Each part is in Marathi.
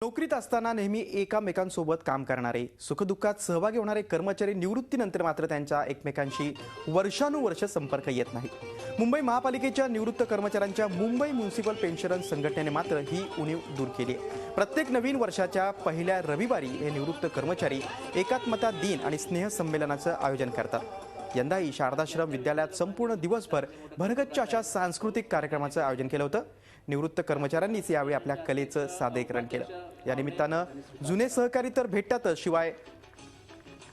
नोकरीत असताना नेहमी एकामेकांसोबत काम करणारे, सुखदुःखात सहभागी होणारे कर्मचारी निवृत्तीनंतर मात्र त्यांच्या एकमेकांशी वर्षानुवर्ष संपर्क येत नाही। मुंबई महापालिकेच्या निवृत्त कर्मचाऱ्यांच्या मुंबई म्युनिसिपल पेन्शनर्स संघटनेने मात्र ही उणीव दूर केली आहे। प्रत्येक नवीन वर्षाच्या पहिल्या रविवारी हे निवृत्त कर्मचारी एकात्मता दिन आणि स्नेह संमेलनाचं आयोजन करतात। यंदाही शारदाश्रम विद्यालयात संपूर्ण दिवसभर भरगच्च अशा सांस्कृतिक कार्यक्रमाचं आयोजन केलं होतं। निवृत्त कर्मचाऱ्यांनीच यावेळी आपल्या कलेचं सादरीकरण केलं। या निमित्तानं जुने सहकारी तर भेटतातच, शिवाय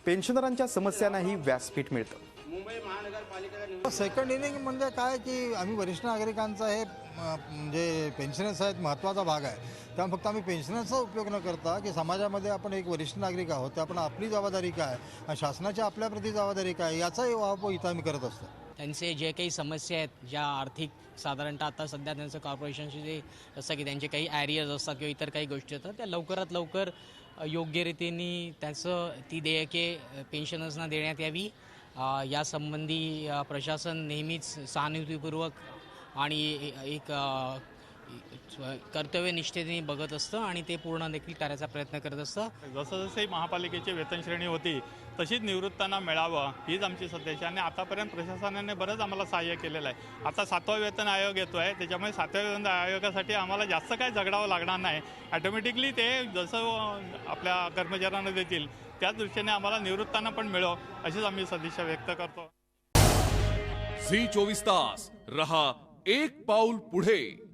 पेन्शनरांच्या समस्यांनाही व्यासपीठ मिळतं। सेकंड इनिंग म्हणजे काय की आम्ही वरिष्ठ नागरिकांचा हे म्हणजे पेन्शनर्स आहेत महत्त्वाचा भाग आहे। त्यामुळे फक्त आम्ही पेन्शनर्सचा उपयोग न करता की समाजामध्ये आपण एक वरिष्ठ नागरिक आहोत, तर आपण आपली जबाबदारी काय आणि शासनाची आपल्याप्रती जबाबदारी काय याचाही वापर इथं आम्ही करत असतो। त्यांचे जे काही समस्या आहेत, ज्या आर्थिक साधारणतः आता सध्या त्यांचं कॉर्पोरेशनचे जे जसं की त्यांचे काही ॲरियर्स असतात किंवा इतर काही गोष्टी असतात, त्या लवकरात लवकर योग्य रीतीने त्याचं ती देयके पेन्शनर्सना देण्यात यावी यासंबंधी प्रशासन नेहमीच सहानुभूतीपूर्वक आणि एक कर्तव्यनिष्ठेने बघत असतं आणि ते पूर्ण देखील करायचा प्रयत्न करत असतं। जसं जसे महापालिकेची वेतन श्रेणी होती तशीच निवृत्तांना मिळावं हीच आमची सध्याची, आणि आतापर्यंत प्रशासनाने बरंच आम्हाला सहाय्य केलेलं आहे। आता 7वा वेतन आयोग येतो आहे, त्याच्यामुळे 7व्या वेतन आयोगासाठी आम्हाला जास्त काय झगडावं लागणार नाही। ऑटोमॅटिकली ते जसं आपल्या कर्मचाऱ्यांना देतील त्याच दृष्टीने आम्हाला निवृत्तांना पण मिळो अशीच आम्ही सदिच्छा व्यक्त करतो। झी 24 तास रहा एक पाऊल पुढे।